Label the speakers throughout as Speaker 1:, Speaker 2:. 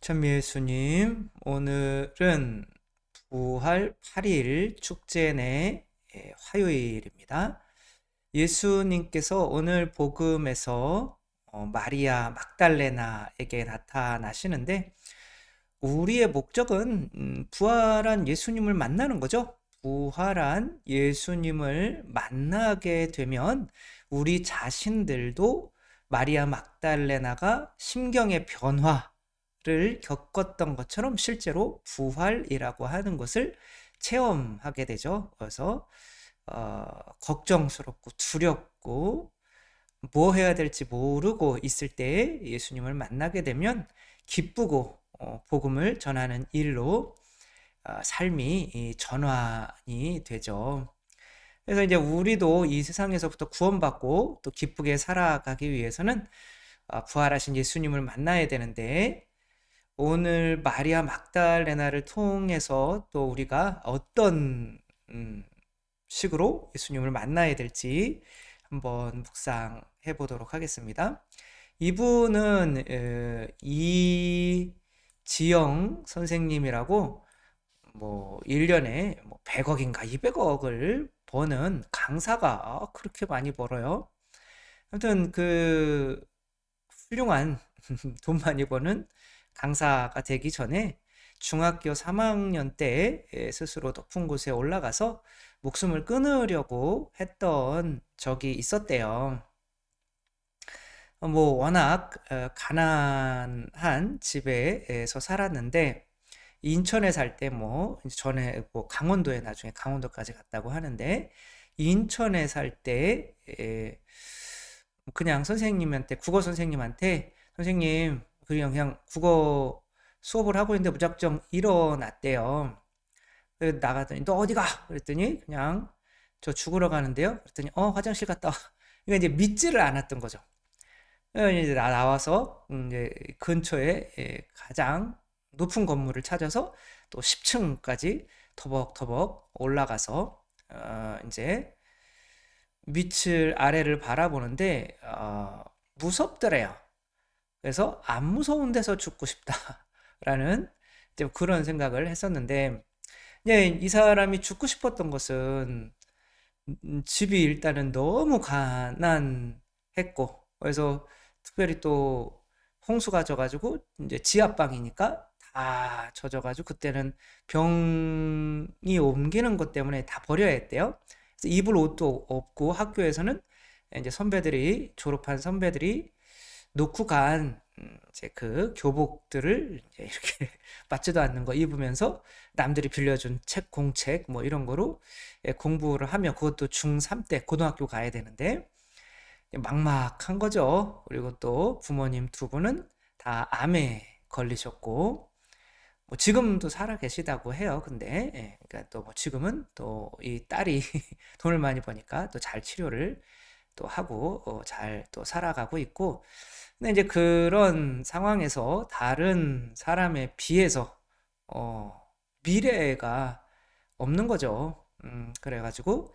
Speaker 1: 천미예수님, 오늘은 부활 8일 축제 내 화요일입니다. 예수님께서 오늘 복음에서 마리아 막달레나에게 나타나시는데 우리의 목적은 부활한 예수님을 만나는 거죠. 부활한 예수님을 만나게 되면 우리 자신들도 마리아 막달레나가 심경의 변화를 겪었던 것처럼 실제로 부활이라고 하는 것을 체험하게 되죠. 그래서 걱정스럽고 두렵고 뭐 해야 될지 모르고 있을 때 예수님을 만나게 되면 기쁘고 복음을 전하는 일로 삶이 전환이 되죠. 그래서 이제 우리도 이 세상에서부터 구원받고 또 기쁘게 살아가기 위해서는 부활하신 예수님을 만나야 되는데 오늘 마리아 막달레나를 통해서 또 우리가 어떤 식으로 예수님을 만나야 될지 한번 묵상해 보도록 하겠습니다. 이분은 이지영 선생님이라고 뭐 1년에 뭐 100억인가 200억을 버는 강사가 그렇게 많이 벌어요. 아무튼 그 훌륭한 돈 많이 버는 강사가 되기 전에 중학교 3학년 때 스스로 높은 곳에 올라가서 목숨을 끊으려고 했던 적이 있었대요. 뭐 워낙 가난한 집에서 살았는데 인천에 살 때 뭐 전에 뭐 강원도에 나중에 강원도까지 갔다고 하는데 인천에 살 때 그냥 선생님한테 국어 선생님한테 선생님 그냥 국어 수업을 하고 있는데 무작정 일어났대요. 그래서 나가더니 너 어디 가? 그랬더니 그냥 저 죽으러 가는데요. 그랬더니 화장실 갔다 와. 이거 이제 믿지를 않았던 거죠. 이제 나와서 이제 근처에 가장 높은 건물을 찾아서 또 10층까지 터벅터벅 올라가서 이제 밑을 아래를 바라보는데 무섭더래요. 그래서 안 무서운 데서 죽고 싶다라는 그런 생각을 했었는데 이 사람이 죽고 싶었던 것은 집이 일단은 너무 가난했고 그래서 특별히 또 홍수가 져가지고 이제 지하방이니까 다 젖어가지고 그때는 병이 옮기는 것 때문에 다 버려야 했대요. 그래서 입을 옷도 없고 학교에서는 이제 선배들이 졸업한 선배들이 놓고 간 이제 그 교복들을 이제 이렇게 맞지도 않는 거 입으면서 남들이 빌려준 책, 공책 뭐 이런 거로 공부를 하며 그것도 중3 때 고등학교 가야 되는데 막막한 거죠. 그리고 또 부모님 두 분은 다 암에 걸리셨고 뭐 지금도 살아 계시다고 해요. 근데 그러니까 또 뭐 지금은 또 이 딸이 돈을 많이 버니까 또 잘 치료를 또 하고 잘 또 살아가고 있고 근데 이제 그런 상황에서 다른 사람에 비해서 미래가 없는 거죠. 그래가지고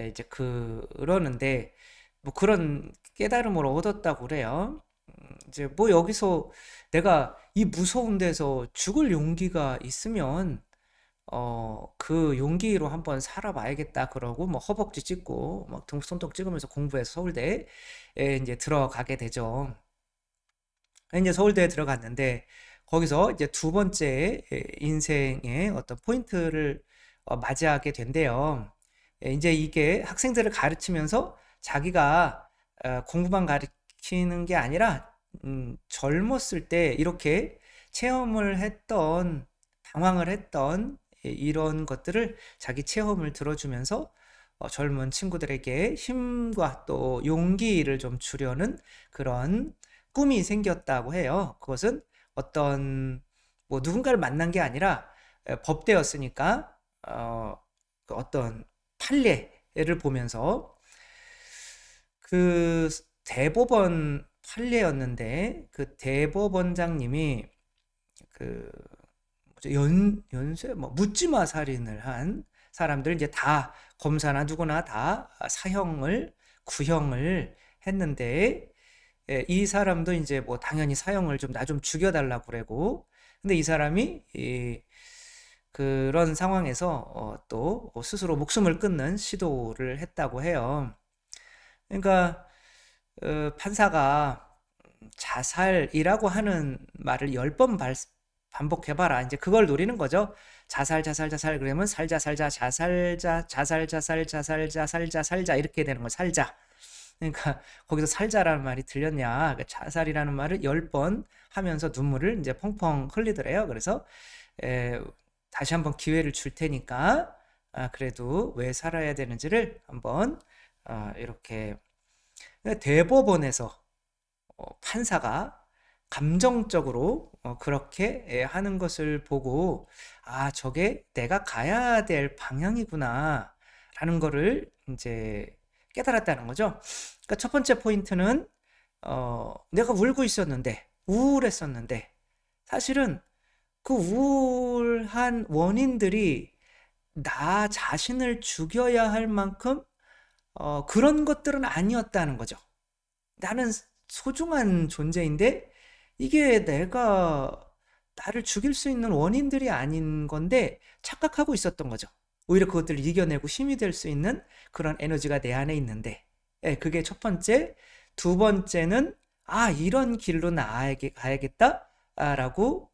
Speaker 1: 이제 그러는데 뭐 그런 깨달음을 얻었다고 그래요. 이제 뭐 여기서 내가 이 무서운 데서 죽을 용기가 있으면 그 용기로 한번 살아봐야겠다 그러고 뭐 허벅지 찍고 막 손톱 찍으면서 공부해서 서울대에 이제 들어가게 되죠. 이제 서울대에 들어갔는데 거기서 이제 두 번째 인생의 어떤 포인트를 맞이하게 된대요. 이제 이게 학생들을 가르치면서 자기가 공부만 가르치는 게 아니라 젊었을 때 이렇게 체험을 했던 방황을 했던 이런 것들을 자기 체험을 들어주면서 젊은 친구들에게 힘과 또 용기를 좀 주려는 그런 꿈이 생겼다고 해요. 그것은 어떤 뭐 누군가를 만난 게 아니라 법대였으니까 그 어떤 판례를 보면서 그 대법원 판례였는데 그 대법원장님이 그 연쇄 뭐 묻지마 살인을 한 사람들 이제 다 검사나 누구나 다 사형을 구형을 했는데 이 사람도 이제 뭐 당연히 사형을 좀 나 좀 죽여달라고 그러고 근데 이 사람이 그런 상황에서 또 스스로 목숨을 끊는 시도를 했다고 해요. 그러니까 판사가 자살이라고 하는 말을 10번 반복해봐라. 이제 그걸 노리는 거죠. 자살, 자살, 자살. 그러면 살자, 살자, 자살자, 자살, 자살, 자살자, 살자, 살자. 이렇게 되는 거예요. 살자. 그러니까 거기서 살자라는 말이 들렸냐. 자살이라는 말을 10번 하면서 눈물을 이제 펑펑 흘리더래요. 그래서 다시 한번 기회를 줄 테니까 그래도 왜 살아야 되는지를 한번 이렇게 대법원에서 판사가 감정적으로 그렇게 하는 것을 보고 저게 내가 가야 될 방향이구나 라는 거를 이제 깨달았다는 거죠. 그러니까 첫 번째 포인트는 내가 울고 있었는데 우울했었는데 사실은 그 우울한 원인들이 나 자신을 죽여야 할 만큼 그런 것들은 아니었다는 거죠. 나는 소중한 존재인데 이게 내가 나를 죽일 수 있는 원인들이 아닌 건데 착각하고 있었던 거죠. 오히려 그것들을 이겨내고 힘이 될 수 있는 그런 에너지가 내 안에 있는데 그게 첫 번째. 두 번째는 이런 길로 가야겠다 라고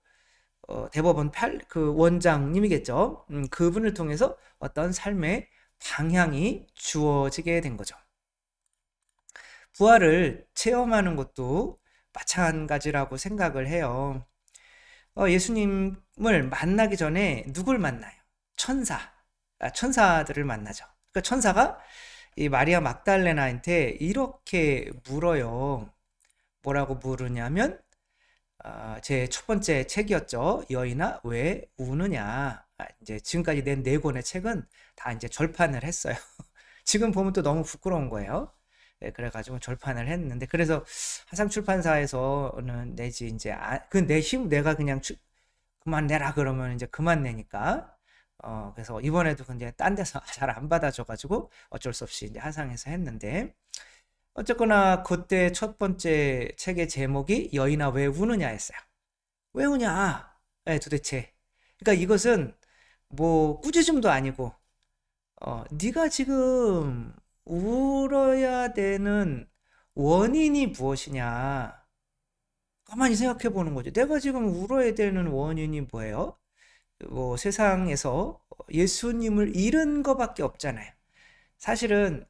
Speaker 1: 대법원 그 원장님이겠죠. 그분을 통해서 어떤 삶의 방향이 주어지게 된 거죠. 부활을 체험하는 것도 마찬가지라고 생각을 해요. 예수님을 만나기 전에 누굴 만나요? 천사들을 만나죠. 그러니까 천사가 이 마리아 막달레나한테 이렇게 물어요. 뭐라고 물으냐면 제 첫 번째 책이었죠. 여인아 왜 우느냐. 이제 지금까지 낸 4권의 책은 다 이제 절판을 했어요. 지금 보면 또 너무 부끄러운 거예요. 그래가지고 절판을 했는데 그래서 한상출판사에서는 내지 이제 내 힘 내가 그냥 그만 내라 그러면 이제 그만 내니까 그래서 이번에도 이제 딴 데서 잘 안 받아줘가지고 어쩔 수 없이 이제 한상에서 했는데 어쨌거나 그때 첫 번째 책의 제목이 여인아 왜 우느냐였어요. 왜 우냐? 도대체. 그러니까 이것은 뭐 꾸짖음도 아니고 네가 지금 울어야 되는 원인이 무엇이냐? 가만히 생각해 보는 거죠. 내가 지금 울어야 되는 원인이 뭐예요? 뭐 세상에서 예수님을 잃은 거밖에 없잖아요. 사실은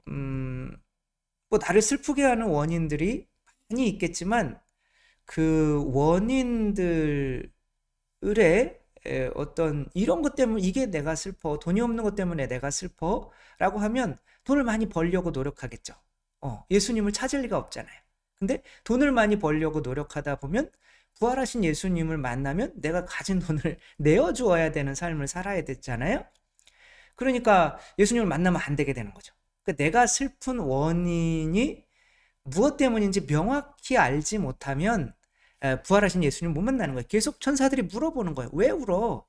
Speaker 1: 뭐 나를 슬프게 하는 원인들이 많이 있겠지만 그 원인들의 어떤 이런 것 때문에 이게 내가 슬퍼, 돈이 없는 것 때문에 내가 슬퍼 라고 하면 돈을 많이 벌려고 노력하겠죠. 예수님을 찾을 리가 없잖아요. 근데 돈을 많이 벌려고 노력하다 보면 부활하신 예수님을 만나면 내가 가진 돈을 내어주어야 되는 삶을 살아야 되잖아요. 그러니까 예수님을 만나면 안 되게 되는 거죠. 그러니까 내가 슬픈 원인이 무엇 때문인지 명확히 알지 못하면 부활하신 예수님 못 만나는 거예요. 계속 천사들이 물어보는 거예요. 왜 울어?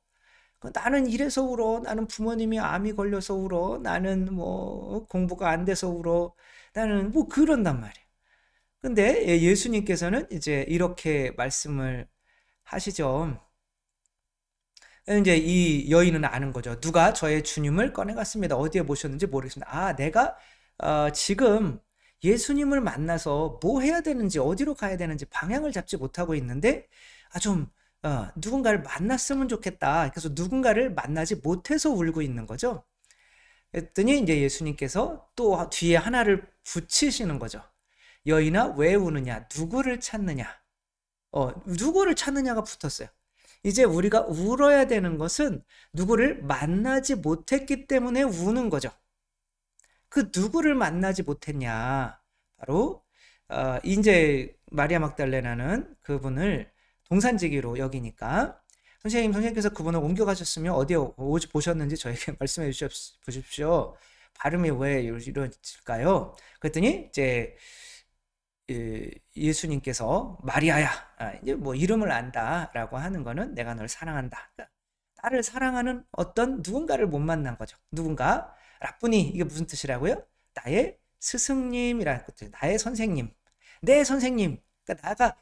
Speaker 1: 나는 이래서 울어. 나는 부모님이 암이 걸려서 울어. 나는 뭐 공부가 안 돼서 울어. 나는 뭐 그런단 말이에요. 근데 예수님께서는 이제 이렇게 말씀을 하시죠. 이제 이 여인은 아는 거죠. 누가 저의 주님을 꺼내갔습니다. 어디에 모셨는지 모르겠습니다. 내가 지금 예수님을 만나서 뭐 해야 되는지 어디로 가야 되는지 방향을 잡지 못하고 있는데 좀 누군가를 만났으면 좋겠다. 그래서 누군가를 만나지 못해서 울고 있는 거죠. 그랬더니 이제 예수님께서 또 뒤에 하나를 붙이시는 거죠. 여인아 왜 우느냐? 누구를 찾느냐? 누구를 찾느냐가 붙었어요. 이제 우리가 울어야 되는 것은 누구를 만나지 못했기 때문에 우는 거죠. 그 누구를 만나지 못했냐? 바로 이제 마리아 막달레나는 그분을 동산지기로 여기니까 선생님께서 그분을 옮겨가셨으면 어디에 보셨는지 저에게 말씀해 주십시오. 발음이 왜 이러실까요? 그랬더니 이제 예수님께서 마리아야, 이제 뭐 이름을 안다라고 하는 거는 내가 널 사랑한다. 그러니까 나를 사랑하는 어떤 누군가를 못 만난 거죠. 누군가 라쁘니 이게 무슨 뜻이라고요? 나의 스승님이라는 뜻이에요. 나의 선생님, 내 선생님. 그러니까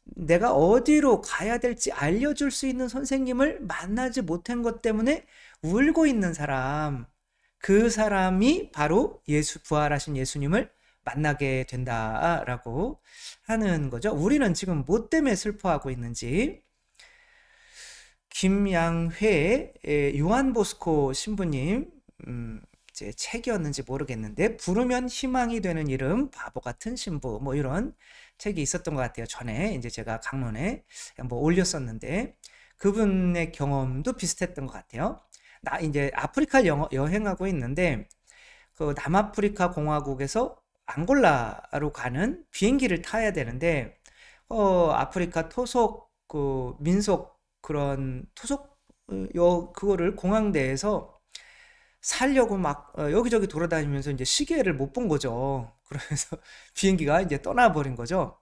Speaker 1: 내가 어디로 가야 될지 알려줄 수 있는 선생님을 만나지 못한 것 때문에 울고 있는 사람, 그 사람이 바로 부활하신 예수님을 만나게 된다라고 하는 거죠. 우리는 지금 뭐 때문에 슬퍼하고 있는지, 김양회 요한보스코 신부님 이제 책이었는지 모르겠는데, 부르면 희망이 되는 이름 바보 같은 신부, 뭐 이런 책이 있었던 것 같아요. 전에 이제 제가 강론에 뭐 올렸었는데, 그분의 경험도 비슷했던 것 같아요. 나 이제 아프리카 여행하고 있는데, 그 남아프리카 공화국에서 앙골라로 가는 비행기를 타야 되는데, 아프리카 토속 그 민속 그런 토속 그거를 공항대에서 살려고 막 여기저기 돌아다니면서 이제 시계를 못 본 거죠. 그러면서 비행기가 이제 떠나버린 거죠.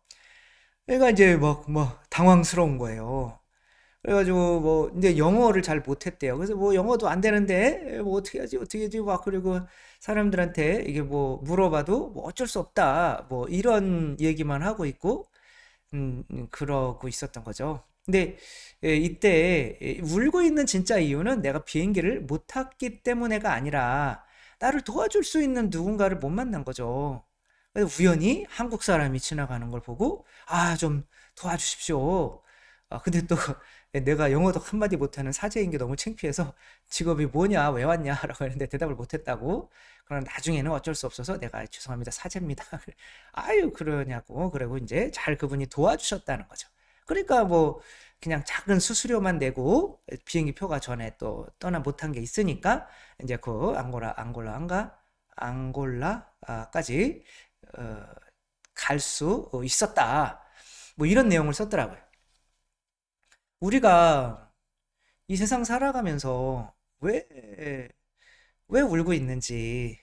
Speaker 1: 얘가 이제 막 당황스러운 거예요. 그래가지고 뭐 이제 영어를 잘 못했대요. 그래서 뭐 영어도 안 되는데 뭐 어떻게 하지 막, 그리고 사람들한테 이게 뭐 물어봐도 뭐 어쩔 수 없다 뭐 이런 얘기만 하고 있고 그러고 있었던 거죠. 근데 이때 울고 있는 진짜 이유는 내가 비행기를 못 탔기 때문에가 아니라 나를 도와줄 수 있는 누군가를 못 만난 거죠. 그래서 우연히 한국 사람이 지나가는 걸 보고 좀 도와주십시오. 근데 또 내가 영어도 한마디 못하는 사제인 게 너무 창피해서 직업이 뭐냐, 왜 왔냐 라고 했는데 대답을 못했다고. 그럼 나중에는 어쩔 수 없어서 내가 죄송합니다, 사제입니다. 아유, 그러냐고. 그리고 이제 잘 그분이 도와주셨다는 거죠. 그러니까 뭐 그냥 작은 수수료만 내고 비행기 표가 전에 또 떠나 못한 게 있으니까 이제 그 앙골라까지 갈 수 있었다. 뭐 이런 내용을 썼더라고요. 우리가 이 세상 살아가면서 왜 울고 있는지,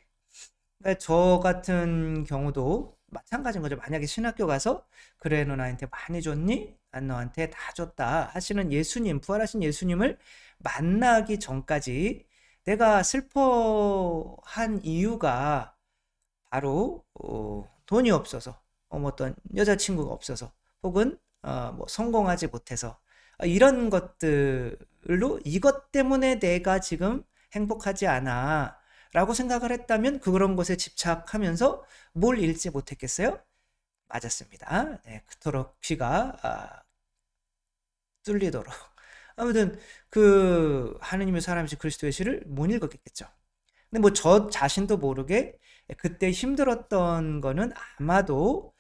Speaker 1: 그러니까 저 같은 경우도 마찬가지인 거죠. 만약에 신학교 가서 그래 너 나한테 많이 줬니? 난 너한테 다 줬다 하시는 예수님, 부활하신 예수님을 만나기 전까지 내가 슬퍼한 이유가 바로 돈이 없어서, 뭐 어떤 여자친구가 없어서, 혹은 뭐 성공하지 못해서, 이런 것들로 이것 때문에 내가 지금 행복하지 않아 라고 생각을 했다면 그런 것에 집착하면서 뭘 읽지 못했겠어요? 맞았습니다. 네, 그토록 귀가 뚫리도록. 아무튼 그 하느님의 사람이신 그리스도의 시를 못 읽었겠죠. 근데 뭐 저 자신도 모르게 그때 힘들었던 거는 아마도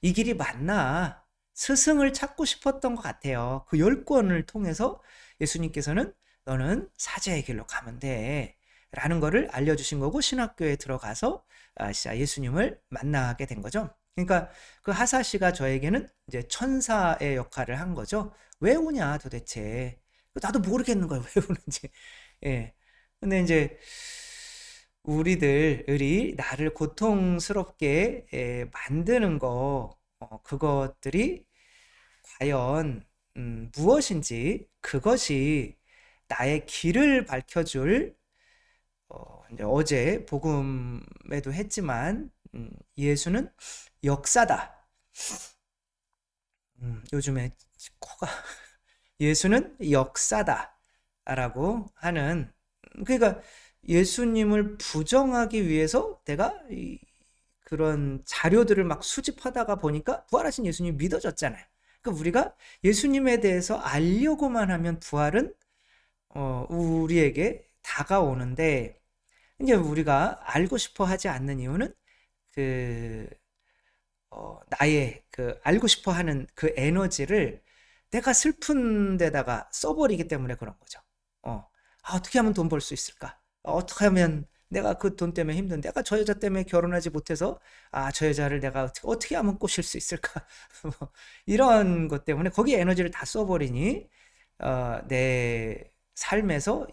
Speaker 1: 이 길이 맞나 스승을 찾고 싶었던 것 같아요. 그 10권을 통해서 예수님께서는 너는 사제의 길로 가면 돼 라는 거를 알려주신 거고, 신학교에 들어가서 진짜 예수님을 만나게 된 거죠. 그러니까 그 하사시가 저에게는 이제 천사의 역할을 한 거죠. 왜 우냐 도대체. 나도 모르겠는 거예요, 왜 우는지. 예. 근데 이제 우리들이 나를 고통스럽게 만드는 거, 그것들이 과연 무엇인지, 그것이 나의 길을 밝혀줄, 이제 어제 복음에도 했지만 예수는 역사다. 요즘에 코가 예수는 역사다라고 하는, 그러니까 예수님을 부정하기 위해서 내가 그런 자료들을 막 수집하다가 보니까 부활하신 예수님이 믿어졌잖아요. 그러니까 우리가 예수님에 대해서 알려고만 하면 부활은 우리에게 다가오는데, 이제 우리가 알고 싶어 하지 않는 이유는 그 나의 그 알고 싶어 하는 그 에너지를 내가 슬픈 데다가 써버리기 때문에 그런 거죠. 어떻게 하면 돈 벌 수 있을까? 어떻게 하면 내가 그 돈 때문에 힘든데, 내가 저 여자 때문에 결혼하지 못해서 저 여자를 내가 어떻게 하면 꼬실 수 있을까? 뭐 이런 것 때문에 거기에 에너지를 다 써버리니 내 삶에서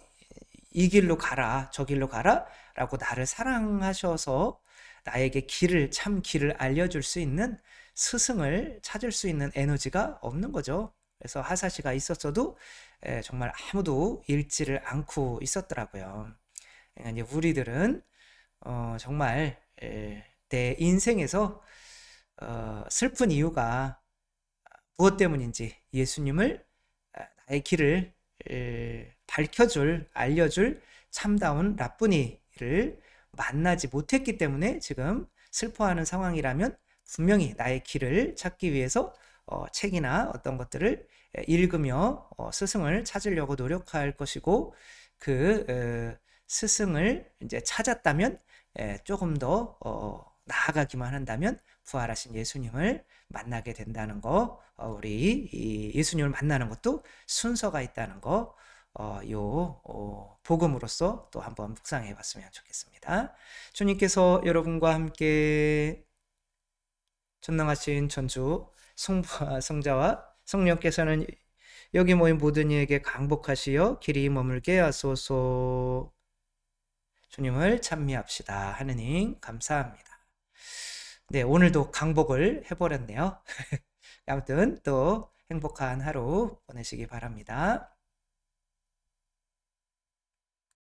Speaker 1: 이 길로 가라, 저 길로 가라 라고 나를 사랑하셔서 나에게 참 길을 알려줄 수 있는 스승을 찾을 수 있는 에너지가 없는 거죠. 그래서 하사시가 있었어도 정말 아무도 읽지를 않고 있었더라고요. 그러니까 이제 우리들은 정말 내 인생에서 슬픈 이유가 무엇 때문인지 예수님을 나의 길을 밝혀줄, 알려줄 참다운 라뿐이를 만나지 못했기 때문에 지금 슬퍼하는 상황이라면 분명히 나의 길을 찾기 위해서 책이나 어떤 것들을 읽으며 스승을 찾으려고 노력할 것이고, 그 스승을 이제 찾았다면 조금 더 나아가기만 한다면 부활하신 예수님을 만나게 된다는 거, 우리 이 예수님을 만나는 것도 순서가 있다는 거, 복음으로서 또 한번 묵상해 봤으면 좋겠습니다. 주님께서 여러분과 함께 전능하신 전주 성부와 성자와 성령께서는 여기 모인 모든 이에게 강복하시어 길이 머물게 하소서. 주님을 찬미합시다. 하느님 감사합니다. 네, 오늘도 강복을 해버렸네요. 아무튼 또 행복한 하루 보내시기 바랍니다.